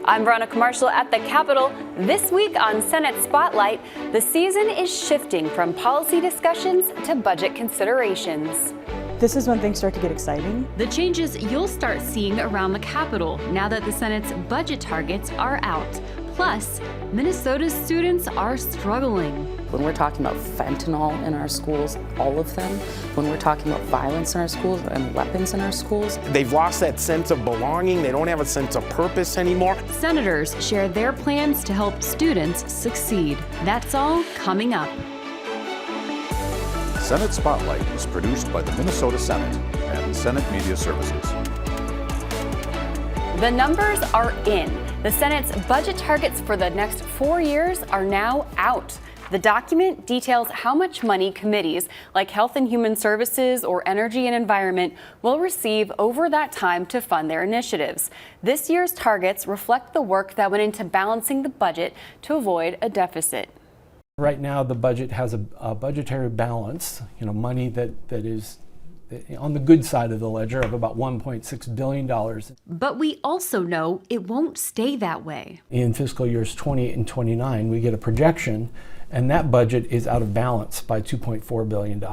I'm Veronica Marshall at the Capitol. This week on Senate Spotlight, the season is shifting from policy discussions to budget considerations. This is when things start to get exciting. The changes you'll start seeing around the Capitol now that the Senate's budget targets are out. Plus, Minnesota's students are struggling. When we're talking about fentanyl in our schools, all of them, when we're talking about violence in our schools and weapons in our schools. They've lost that sense of belonging. They don't have a sense of purpose anymore. Senators share their plans to help students succeed. That's all coming up. Senate Spotlight is produced by the Minnesota Senate and Senate Media Services. The numbers are in. The Senate's budget targets for the next 4 years are now out. The document details how much money committees like Health and Human Services or Energy and Environment will receive over that time to fund their initiatives. This year's targets reflect the work that went into balancing the budget to avoid a deficit. Right now, the budget has a budgetary balance, money that is on the good side of the ledger of about $1.6 billion. But we also know it won't stay that way. In fiscal years 28 and 29, we get a projection, and that budget is out of balance by $2.4 billion.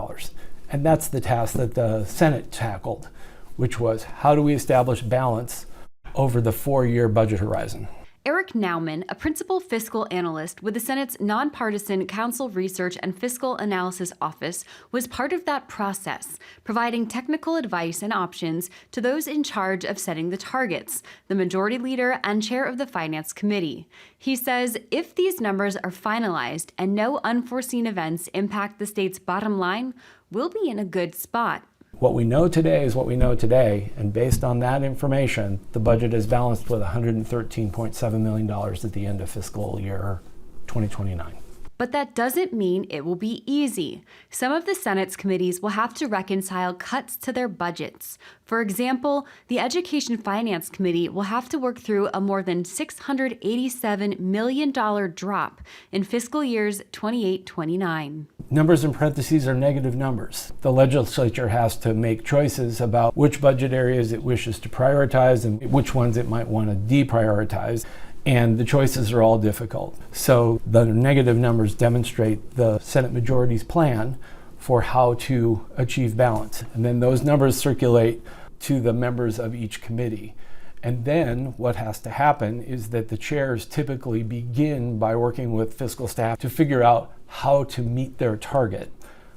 And that's the task that the Senate tackled, which was how do we establish balance over the 4-year budget horizon? Eric Nauman, a principal fiscal analyst with the Senate's Nonpartisan Council Research and Fiscal Analysis Office, was part of that process, providing technical advice and options to those in charge of setting the targets, the majority leader and chair of the Finance Committee. He says if these numbers are finalized and no unforeseen events impact the state's bottom line, we'll be in a good spot. What we know today is what we know today, and based on that information, the budget is balanced with $113.7 million at the end of fiscal year 2029. But that doesn't mean it will be easy. Some of the Senate's committees will have to reconcile cuts to their budgets. For example, the Education Finance Committee will have to work through a more than $687 million drop in fiscal years 28-29. Numbers in parentheses are negative numbers. The legislature has to make choices about which budget areas it wishes to prioritize and which ones it might want to deprioritize. And the choices are all difficult. So the negative numbers demonstrate the Senate majority's plan for how to achieve balance. And then those numbers circulate to the members of each committee. And then what has to happen is that the chairs typically begin by working with fiscal staff to figure out how to meet their target,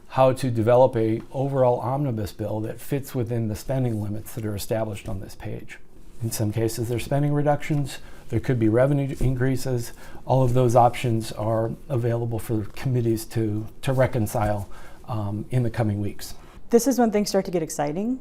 how to develop an overall omnibus bill that fits within the spending limits that are established on this page. In some cases, there's spending reductions. There could be revenue increases. All of those options are available for committees to reconcile in the coming weeks. This is when things start to get exciting.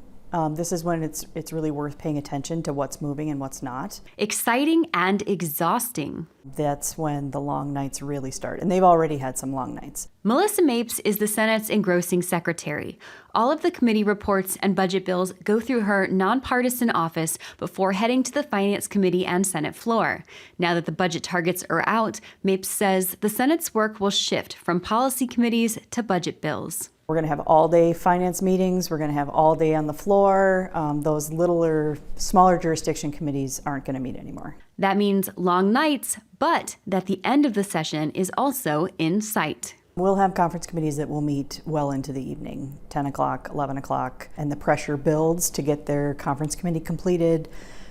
This is when it's really worth paying attention to what's moving and what's not. Exciting and exhausting. That's when the long nights really start, and they've already had some long nights. Melissa Mapes is the Senate's engrossing secretary. All of the committee reports and budget bills go through her nonpartisan office before heading to the Finance Committee and Senate floor. Now that the budget targets are out, Mapes says the Senate's work will shift from policy committees to budget bills. We're going to have all-day finance meetings. We're going to have all day on the floor. Those littler, smaller jurisdiction committees aren't going to meet anymore. That means long nights, but that the end of the session is also in sight. We'll have conference committees that will meet well into the evening, 10 o'clock, 11 o'clock, and the pressure builds to get their conference committee completed,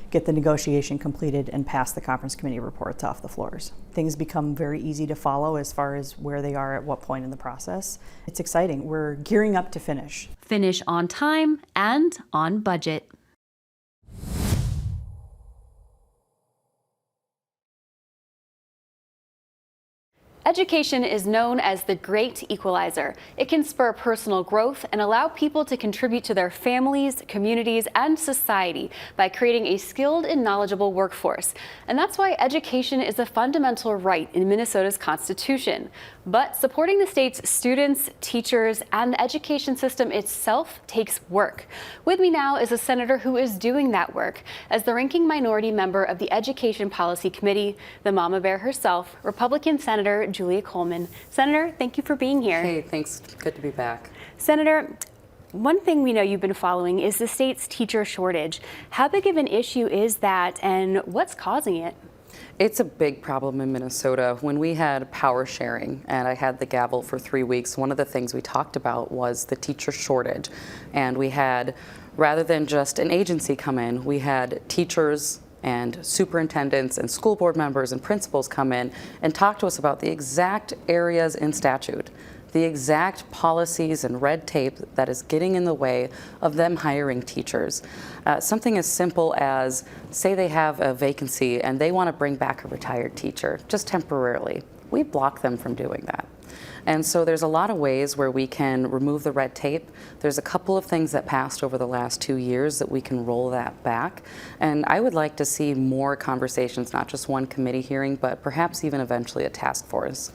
get the negotiation completed, and pass the conference committee reports off the floors. Things become very easy to follow as far as where they are at what point in the process. It's exciting. We're gearing up to finish. Finish on time and on budget. Education is known as the great equalizer. It can spur personal growth and allow people to contribute to their families, communities, and society by creating a skilled and knowledgeable workforce. And that's why education is a fundamental right in Minnesota's Constitution. But supporting the state's students, teachers, and the education system itself takes work. With me now is a senator who is doing that work. As the ranking minority member of the Education Policy Committee, the mama bear herself, Republican Senator Julia Coleman. Senator, thank you for being here. Hey, thanks. Good to be back. Senator, one thing we know you've been following is the state's teacher shortage. How big of an issue is that, and what's causing it? It's a big problem in Minnesota. When we had power sharing and I had the gavel for 3 weeks, one of the things we talked about was the teacher shortage. And we had, rather than just an agency come in, we had teachers and superintendents and school board members and principals come in and talk to us about the exact areas in statute, the exact policies and red tape that is getting in the way of them hiring teachers. Something as simple as, say they have a vacancy and they want to bring back a retired teacher, just temporarily. We block them from doing that. And so there's a lot of ways where we can remove the red tape. There's a couple of things that passed over the last 2 years that we can roll that back. And I would like to see more conversations, not just one committee hearing, but perhaps even eventually a task force.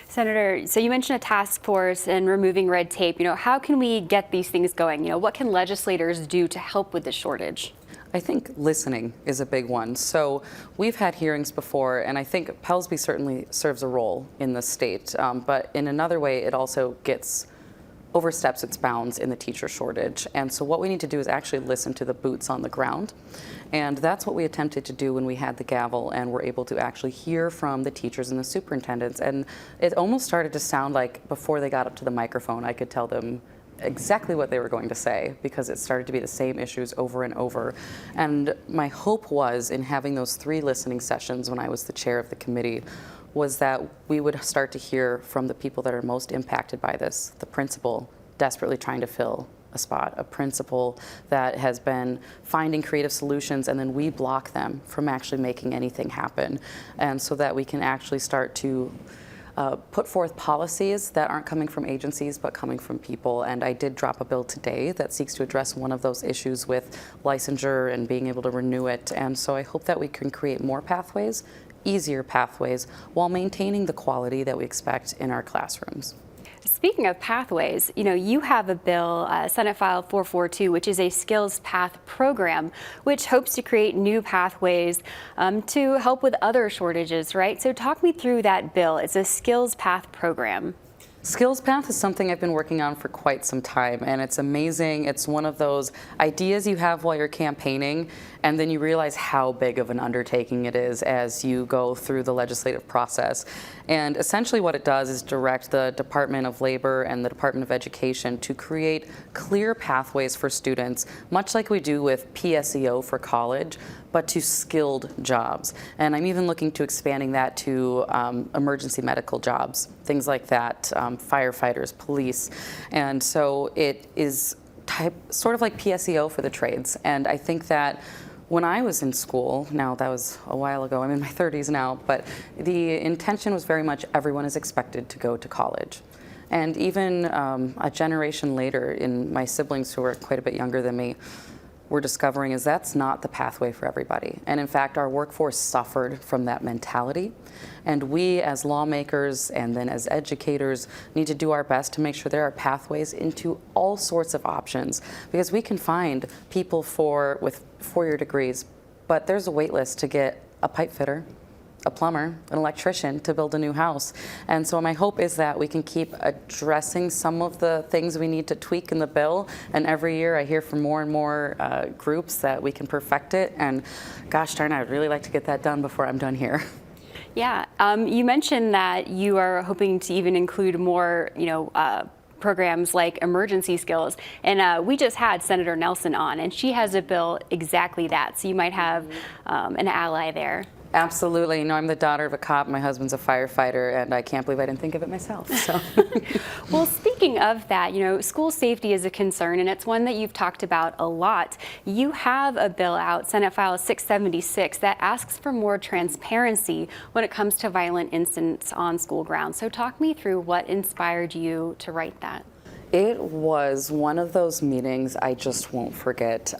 Senator, so you mentioned a task force and removing red tape. How can we get these things going? What can legislators do to help with the shortage? I think listening is a big one. So we've had hearings before, and I think Pellsby certainly serves a role in the state, but in another way, it also oversteps its bounds in the teacher shortage. And so what we need to do is actually listen to the boots on the ground. And that's what we attempted to do when we had the gavel and were able to actually hear from the teachers and the superintendents. And it almost started to sound like before they got up to the microphone, I could tell them exactly what they were going to say, because it started to be the same issues over and over. And my hope was, in having those 3 listening sessions when I was the chair of the committee, was that we would start to hear from the people that are most impacted by this, the principal desperately trying to fill a spot, a principal that has been finding creative solutions, and then we block them from actually making anything happen. And so that we can actually start to put forth policies that aren't coming from agencies but coming from people. And I did drop a bill today that seeks to address one of those issues with licensure and being able to renew it. And so I hope that we can create more pathways, easier pathways, while maintaining the quality that we expect in our classrooms. Speaking of pathways, you have a bill, Senate File 442, which is a skills path program, which hopes to create new pathways to help with other shortages, right? So talk me through that bill. It's a skills path program. Skills Path is something I've been working on for quite some time, and it's amazing. It's one of those ideas you have while you're campaigning, and then you realize how big of an undertaking it is as you go through the legislative process. And essentially what it does is direct the Department of Labor and the Department of Education to create clear pathways for students, much like we do with PSEO for college, but to skilled jobs. And I'm even looking to expanding that to emergency medical jobs, things like that, firefighters, police. And so it is sort of like PSEO for the trades. And I think that when I was in school, now that was a while ago, I'm in my 30s now, but the intention was very much everyone is expected to go to college. And even a generation later, in my siblings who are quite a bit younger than me, we're discovering is that's not the pathway for everybody. And in fact, our workforce suffered from that mentality. And we as lawmakers and then as educators need to do our best to make sure there are pathways into all sorts of options, because we can find people with 4-year degrees, but there's a wait list to get a pipe fitter, a plumber, an electrician to build a new house. And so my hope is that we can keep addressing some of the things we need to tweak in the bill. And every year I hear from more and more groups that we can perfect it. And gosh darn, I would really like to get that done before I'm done here. Yeah, you mentioned that you are hoping to even include more, programs like emergency skills. And we just had Senator Nelson on, and she has a bill exactly that. So you might have an ally there. Absolutely. No, I'm the daughter of a cop. My husband's a firefighter, and I can't believe I didn't think of it myself. So. Well, speaking of that, school safety is a concern, and it's one that you've talked about a lot. You have a bill out, Senate File 676, that asks for more transparency when it comes to violent incidents on school grounds. So talk me through what inspired you to write that. It was one of those meetings I just won't forget.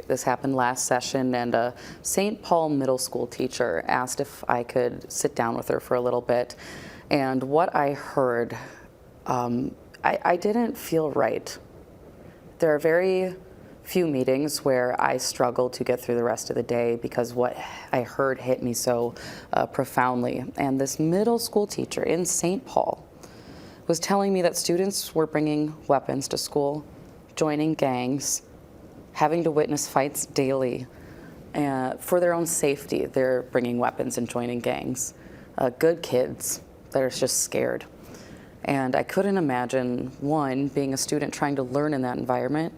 This happened last session, and a St. Paul middle school teacher asked if I could sit down with her for a little bit. And what I heard, I didn't feel right. There are very few meetings where I struggle to get through the rest of the day because what I heard hit me so profoundly. And this middle school teacher in St. Paul was telling me that students were bringing weapons to school, joining gangs, having to witness fights daily, for their own safety, they're bringing weapons and joining gangs. Good kids that are just scared. And I couldn't imagine, one, being a student trying to learn in that environment,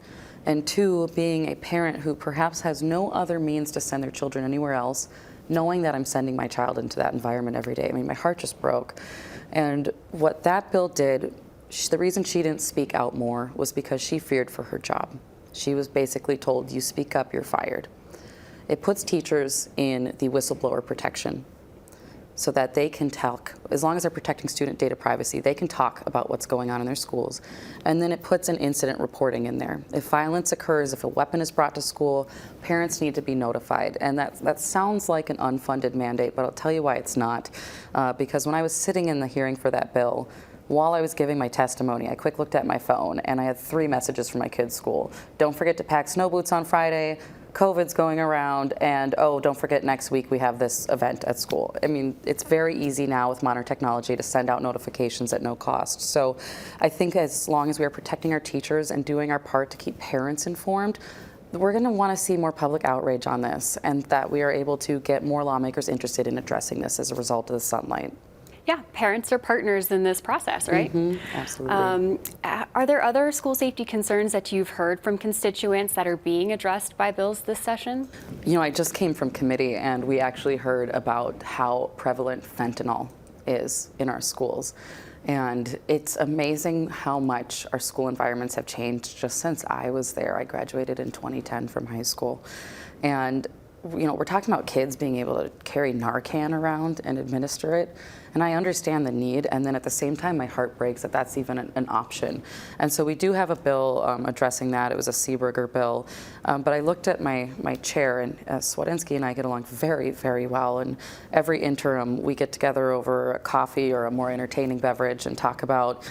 and two, being a parent who perhaps has no other means to send their children anywhere else, knowing that I'm sending my child into that environment every day. I mean, my heart just broke. And what that bill did, the reason she didn't speak out more was because she feared for her job. She was basically told, you speak up, you're fired. It puts teachers in the whistleblower protection so that they can talk, as long as they're protecting student data privacy, they can talk about what's going on in their schools. And then it puts an incident reporting in there. If violence occurs, if a weapon is brought to school, parents need to be notified. And that sounds like an unfunded mandate, but I'll tell you why it's not. Because when I was sitting in the hearing for that bill, while I was giving my testimony, I quick looked at my phone and I had 3 messages from my kids' school. Don't forget to pack snow boots on Friday. COVID's going around, and oh, don't forget next week we have this event at school. I mean, it's very easy now with modern technology to send out notifications at no cost. So I think as long as we are protecting our teachers and doing our part to keep parents informed, we're going to want to see more public outrage on this, and that we are able to get more lawmakers interested in addressing this as a result of the sunlight. Yeah, parents are partners in this process, right? Absolutely. Are there other school safety concerns that you've heard from constituents that are being addressed by bills this session? You know, I just came from committee and we actually heard about how prevalent fentanyl is in our schools. And it's amazing how much our school environments have changed just since I was there. I graduated in 2010 from high school. And you know, we're talking about kids being able to carry Narcan around and administer it. And I understand the need, and then at the same time, my heart breaks that that's even an option. And so we do have a bill addressing that. It was a Seeberger bill. But I looked at my chair, and Cwodzinski and I get along very, very well. And every interim, we get together over a coffee or a more entertaining beverage and talk about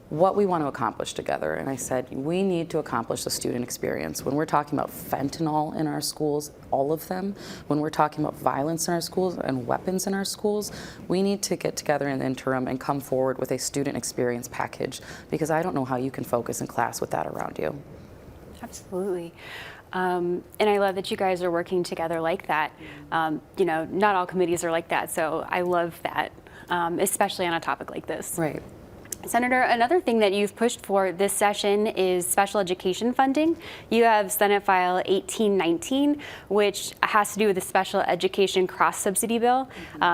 what we want to accomplish together. And I said, we need to accomplish the student experience. When we're talking about fentanyl in our schools, all of them, when we're talking about violence in our schools and weapons in our schools, we need to get together in the interim and come forward with a student experience package, because I don't know how you can focus in class with that around you. Absolutely. And I love that you guys are working together like that. You know, not all committees are like that, so I love that, especially on a topic like this. Right. Senator, another thing that you've pushed for this session is special education funding. You have Senate File 1819, which has to do with the special education cross-subsidy bill,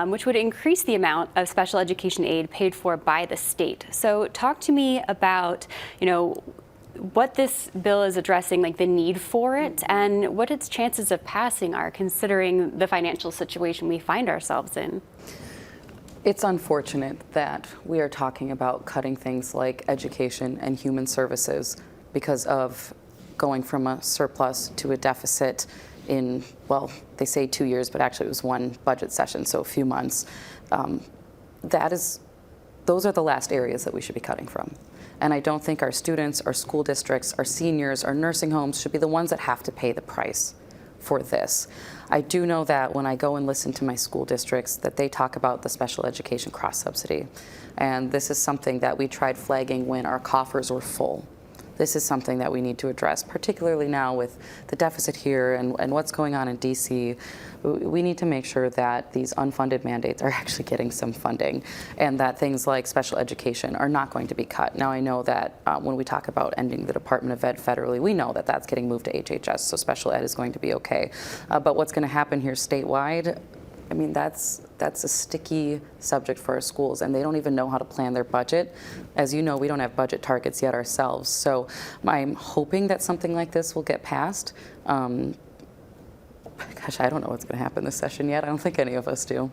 which would increase the amount of special education aid paid for by the state. So talk to me about, you know, what this bill is addressing, like the need for it, and what its chances of passing are, considering the financial situation we find ourselves in. It's unfortunate that we are talking about cutting things like education and human services because of going from a surplus to a deficit in, well, they say 2 years, but actually it was one budget session, so a few months. Those are the last areas that we should be cutting from. And I don't think our students, our school districts, our seniors, our nursing homes should be the ones that have to pay the price for this. I do know that when I go and listen to my school districts, that they talk about the special education cross-subsidy. And this is something that we tried flagging when our coffers were full. This is something that we need to address, particularly now with the deficit here and what's going on in DC. We need to make sure that these unfunded mandates are actually getting some funding, and that things like special education are not going to be cut. Now, I know that when we talk about ending the Department of Ed federally, we know that that's getting moved to HHS, so special ed is going to be okay. But what's going to happen here statewide, I mean, that's a sticky subject for our schools, and they don't even know how to plan their budget. As you know, we don't have budget targets yet ourselves. So I'm hoping that something like this will get passed. Gosh, I don't know what's going to happen this session yet. I don't think any of us do.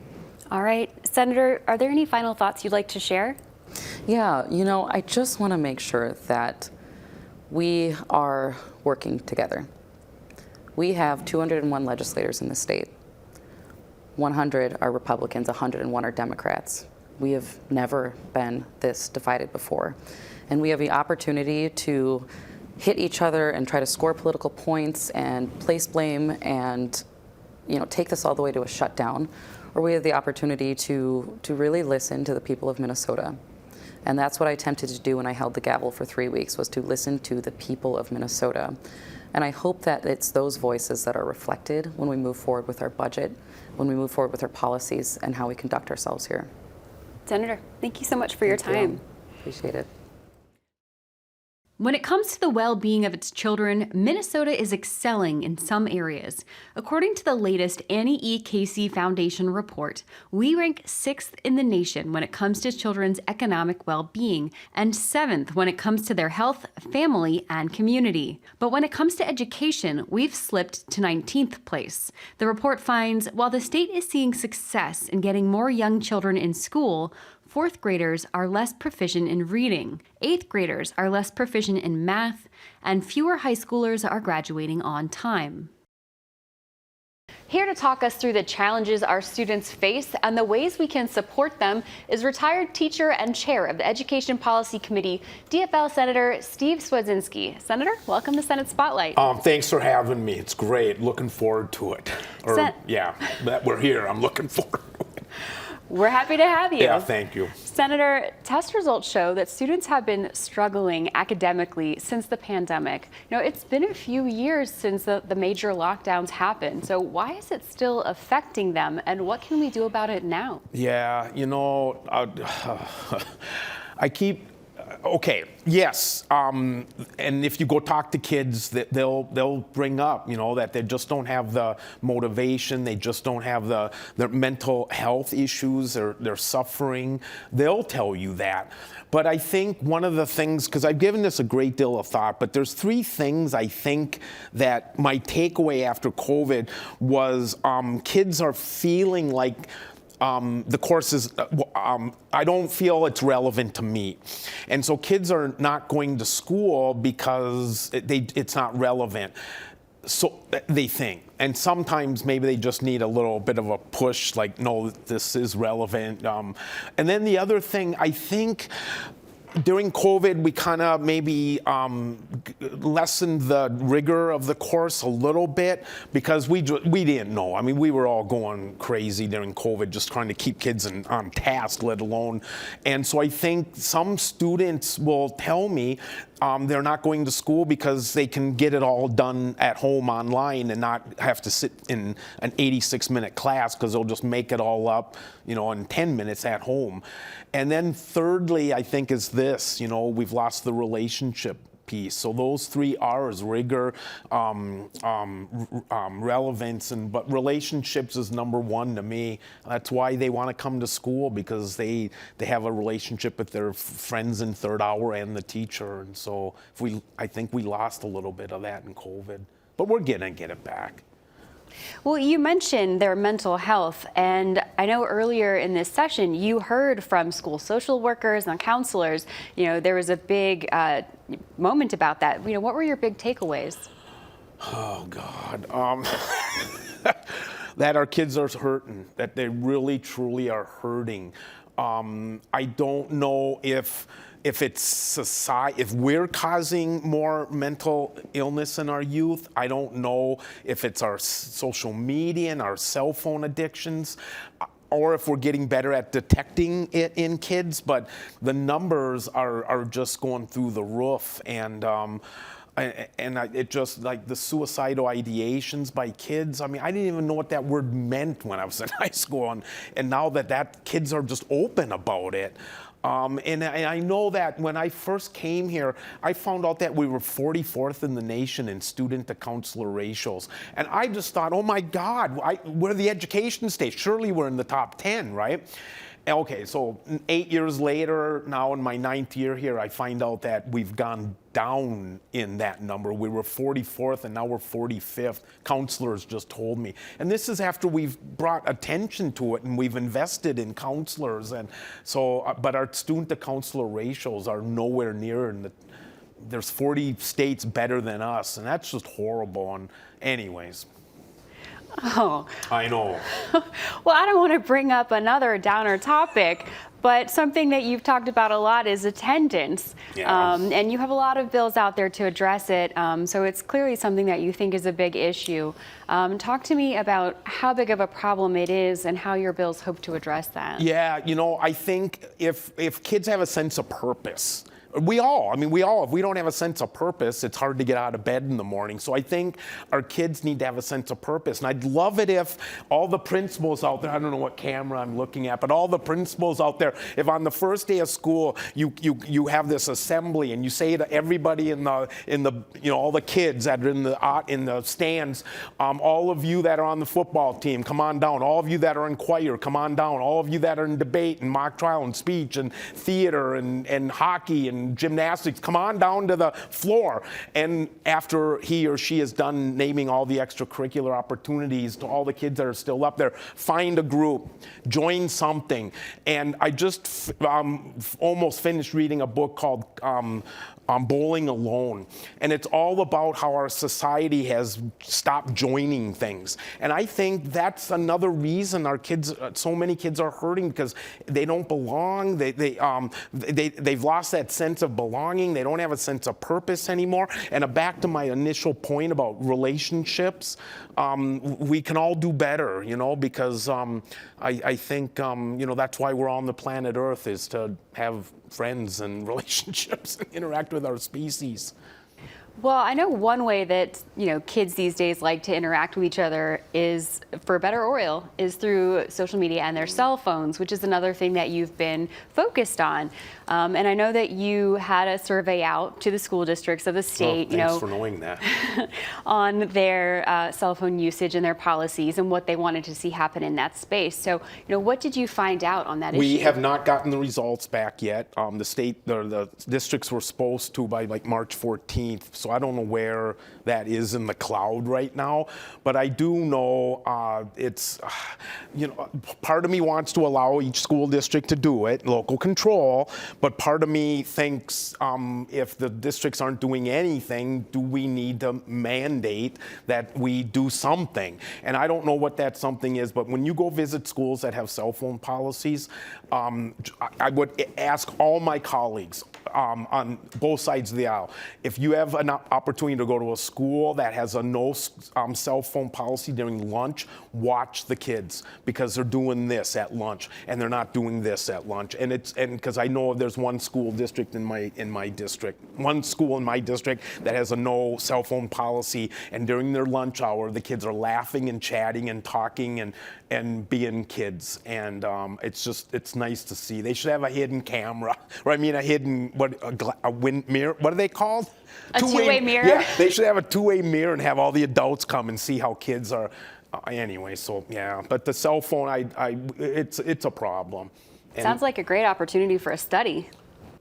All right. Senator, are there any final thoughts you'd like to share? Yeah, you know, I just want to make sure that we are working together. We have 201 legislators in the state. 100 are Republicans, 101 are Democrats. We have never been this divided before. And we have the opportunity to hit each other and try to score political points and place blame and, you know, take this all the way to a shutdown. Or we have the opportunity to really listen to the people of Minnesota. And that's what I attempted to do when I held the gavel for 3 weeks, was to listen to the people of Minnesota. And I hope that it's those voices that are reflected when we move forward with our budget, when we move forward with our policies, and how we conduct ourselves here. Senator, thank you so much for your time. Appreciate it. When it comes to the well-being of its children, Minnesota is excelling in some areas. According to the latest Annie E. Casey Foundation report, we rank 6th in the nation when it comes to children's economic well-being and 7th when it comes to their health, family, and community. But when it comes to education, we've slipped to 19th place. The report finds while the state is seeing success in getting more young children in school, 4th graders are less proficient in reading, 8th graders are less proficient in math, and fewer high schoolers are graduating on time. Here to talk us through the challenges our students face and the ways we can support them is retired teacher and chair of the Education Policy Committee, DFL Senator Steve Cwodzinski. Senator, welcome to Senate Spotlight. Thanks for having me. It's great. Looking forward to it. Yeah, that we're here. I'm looking forward to it. We're happy to have you. Yeah, thank you. Senator, test results show that students have been struggling academically since the pandemic. You know, it's been a few years since the major lockdowns happened. So why is it still affecting them, and what can we do about it now? Yeah, you know, okay, yes, and if you go talk to kids, they'll bring up, you know, that they just don't have the motivation, they just don't have their mental health issues, they're suffering. They'll tell you that. But I think one of the things, because I've given this a great deal of thought, but there's 3 things I think that my takeaway after COVID was kids are feeling like the course is, I don't feel it's relevant to me. And so kids are not going to school because it's not relevant. So they think. And sometimes maybe they just need a little bit of a push, like, no, this is relevant. And then the other thing, I think, during COVID, we kind of maybe lessened the rigor of the course a little bit because we didn't know. I mean, we were all going crazy during COVID, just trying to keep kids on task, let alone. And so I think some students will tell me they're not going to school because they can get it all done at home online and not have to sit in an 86-minute class because they'll just make it all up, you know, in 10 minutes at home. And then thirdly, I think is this, you know, we've lost the relationship piece. So those 3 R's, rigor, relevance, but relationships is number 1 to me. That's why they want to come to school, because they have a relationship with their friends in third hour and the teacher. And so I think we lost a little bit of that in COVID, but we're going to get it back. Well, you mentioned their mental health, and I know earlier in this session you heard from school social workers and counselors. You know, there was a big moment about that. You know, what were your big takeaways? Oh, God. That our kids are hurting, that they really, truly are hurting. I don't know if it's society, if we're causing more mental illness in our youth. I don't know if it's our social media and our cell phone addictions, or if we're getting better at detecting it in kids, but the numbers are just going through the roof. And it just, like, the suicidal ideations by kids. I mean, I didn't even know what that word meant when I was in high school, and now that kids are just open about it. And I know that when I first came here, I found out that we were 44th in the nation in student-to-counselor ratios. And I just thought, oh my God, we're the education state. Surely we're in the top 10, right? Okay, so 8 years later, now in my 9th year here, I find out that we've gone down in that number. We were 44th and now we're 45th. Counselors just told me. And this is after we've brought attention to it and we've invested in counselors. And so, but our student-to-counselor ratios are nowhere near, there's 40 states better than us, and that's just horrible. And anyways. Oh. I know. Well, I don't want to bring up another downer topic, but something that you've talked about a lot is attendance. Yeah. And you have a lot of bills out there to address it, so it's clearly something that you think is a big issue. Talk to me about how big of a problem it is and how your bills hope to address that. Yeah, you know, I think if kids have a sense of purpose, We all, if we don't have a sense of purpose, it's hard to get out of bed in the morning. So I think our kids need to have a sense of purpose. And I'd love it if all the principals out there, I don't know what camera I'm looking at, but all the principals out there, if on the first day of school, you have this assembly and you say to everybody in the all the kids that are in the stands, all of you that are on the football team, come on down. All of you that are in choir, come on down. All of you that are in debate and mock trial and speech and theater and hockey and gymnastics, come on down to the floor. And after he or she is done naming all the extracurricular opportunities to all the kids that are still up there, find a group, join something. And I just almost finished reading a book called Bowling Alone. And it's all about how our society has stopped joining things. And I think that's another reason our kids, so many kids are hurting, because they don't belong. They've lost that sense of belonging. They don't have a sense of purpose anymore. And back to my initial point about relationships, we can all do better, because I think, that's why we're on the planet Earth, is to have friends and relationships and interact with our species. Well, I know one way that, kids these days like to interact with each other is, for better or ill, is through social media and their cell phones, which is another thing that you've been focused on. And I know that you had a survey out to the school districts of the state, thanks for knowing that. on their cell phone usage and their policies and what they wanted to see happen in that space. So, what did you find out on that issue? We have not gotten the results back yet. The districts were supposed to by March 14th. So I don't know where that is in the cloud right now, but I do know part of me wants to allow each school district to do it, local control, but part of me thinks if the districts aren't doing anything, do we need to mandate that we do something? And I don't know what that something is, but when you go visit schools that have cell phone policies, I would ask all my colleagues on both sides of the aisle, if you have an opportunity to go to a school that has a no cell phone policy during lunch, watch the kids, because they're doing this at lunch and they're not doing this at lunch. And because I know there's one school district in my district, one school in my district that has a no cell phone policy, and during their lunch hour, the kids are laughing and chatting and talking and being kids. And it's nice to see. They should have a hidden camera, or a hidden, a wind mirror. What are they called? A two-way mirror? Yeah, they should have a two-way mirror and have all the adults come and see how kids are. Anyway, so yeah, but the cell phone, it's a problem. Sounds like a great opportunity for a study.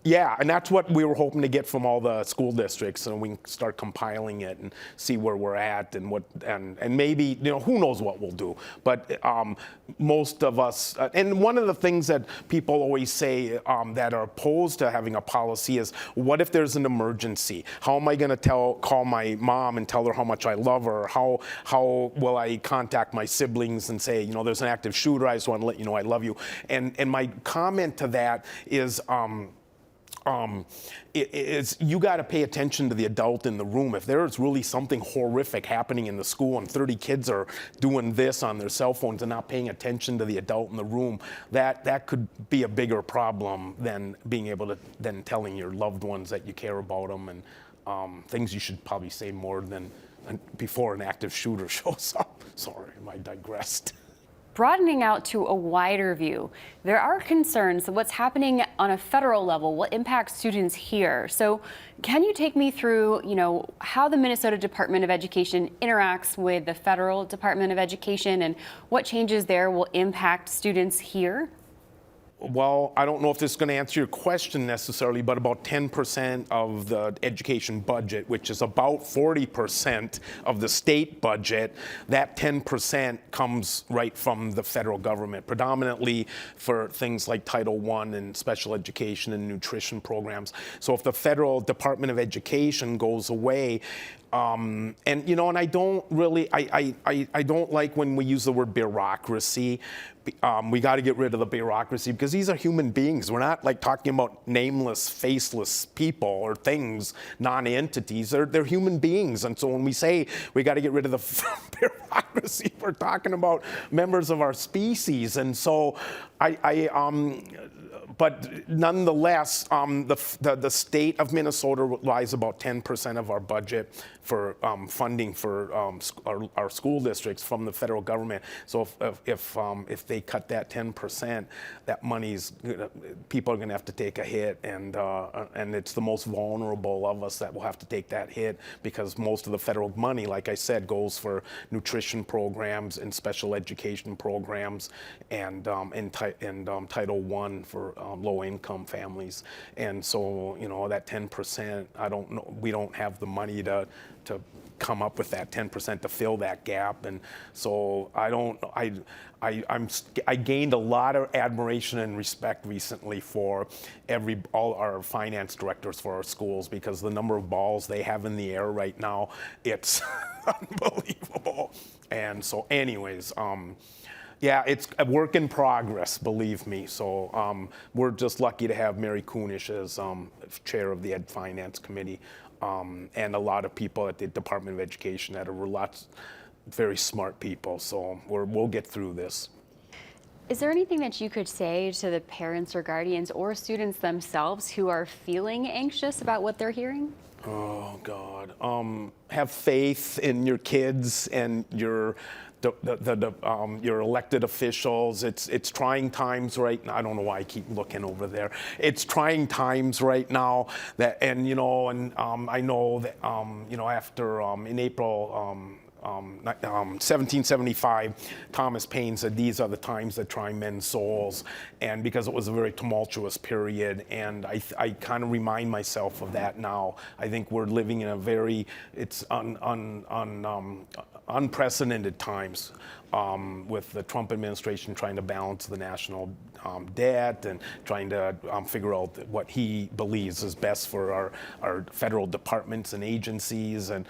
Yeah, and that's what we were hoping to get from all the school districts, and we can start compiling it and see where we're at and maybe, who knows what we'll do. But most of us, and one of the things that people always say that are opposed to having a policy is, what if there's an emergency? How am I going to call my mom and tell her how much I love her? How will I contact my siblings and say, there's an active shooter, I just want to let you know I love you? And my comment to that is, you got to pay attention to the adult in the room. If there is really something horrific happening in the school and 30 kids are doing this on their cell phones and not paying attention to the adult in the room, that could be a bigger problem than being able to telling your loved ones that you care about them, and things you should probably say more than before an active shooter shows up. Sorry, I digressed. Broadening out to a wider view, there are concerns that what's happening on a federal level will impact students here. So can you take me through, how the Minnesota Department of Education interacts with the federal Department of Education and what changes there will impact students here? Well, I don't know if this is going to answer your question necessarily, but about 10% of the education budget, which is about 40% of the state budget, that 10% comes right from the federal government, predominantly for things like Title I and special education and nutrition programs. So if the federal Department of Education goes away, and I don't really, I don't like when we use the word bureaucracy. We got to get rid of the bureaucracy, because these are human beings. We're not talking about nameless, faceless people or things, non-entities. They're human beings. And so when we say we got to get rid of the bureaucracy, we're talking about members of our species. And so but nonetheless, the state of Minnesota relies about 10% of our budget for funding for our school districts from the federal government. So if they cut that 10%, that money's people are going to have to take a hit, and it's the most vulnerable of us that will have to take that hit, because most of the federal money, like I said, goes for nutrition programs and special education programs, and Title I for low-income families. And so, that 10%, I don't know, we don't have the money to come up with that 10% to fill that gap. And so I gained a lot of admiration and respect recently for all our finance directors for our schools, because the number of balls they have in the air right now, it's unbelievable. And so anyways, yeah, it's a work in progress, believe me. So we're just lucky to have Mary Kunish as chair of the Ed Finance Committee, and a lot of people at the Department of Education that are very smart people. So we'll get through this. Is there anything that you could say to the parents or guardians or students themselves who are feeling anxious about what they're hearing? Oh, God. Have faith in your kids and your elected officials. It's trying times right now. I don't know why I keep looking over there. It's trying times right now. I know that after in April 1775, Thomas Paine said, "These are the times that try men's souls," and because it was a very tumultuous period, and I kind of remind myself of that now. I think we're living in a very unprecedented times with the Trump administration trying to balance the national debt and trying to figure out what he believes is best for our federal departments and agencies, and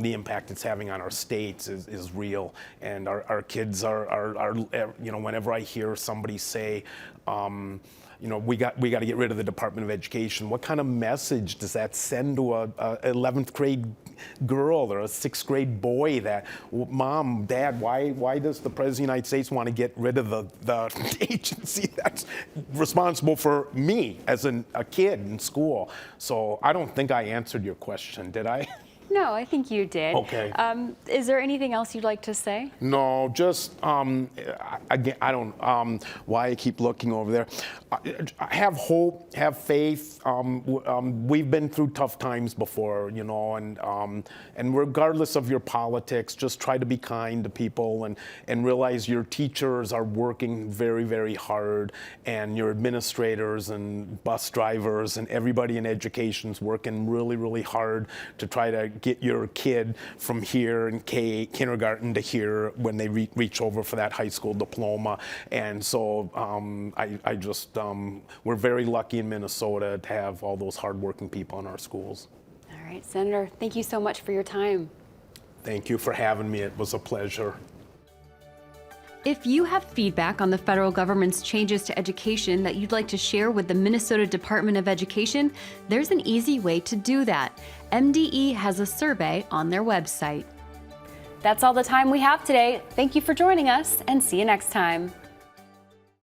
the impact it's having on our states is real. And our kids are whenever I hear somebody say, we got to get rid of the Department of Education, what kind of message does that send to a 11th grade girl or a 6th grade boy that, Mom, Dad, why does the President of the United States want to get rid of the agency that's responsible for me as a kid in school? So I don't think I answered your question, did I? No, I think you did. Okay. Is there anything else you'd like to say? No, just again, I don't why I keep looking over there. Have hope, have faith. We've been through tough times before, and regardless of your politics, just try to be kind to people and realize your teachers are working very, very hard, and your administrators and bus drivers and everybody in education is working really, really hard to try to get your kid from here in kindergarten to here when they reach over for that high school diploma. And so I just, we're very lucky in Minnesota to have all those hardworking people in our schools. All right, Senator, thank you so much for your time. Thank you for having me. It was a pleasure. If you have feedback on the federal government's changes to education that you'd like to share with the Minnesota Department of Education, there's an easy way to do that. MDE has a survey on their website. That's all the time we have today. Thank you for joining us, and see you next time.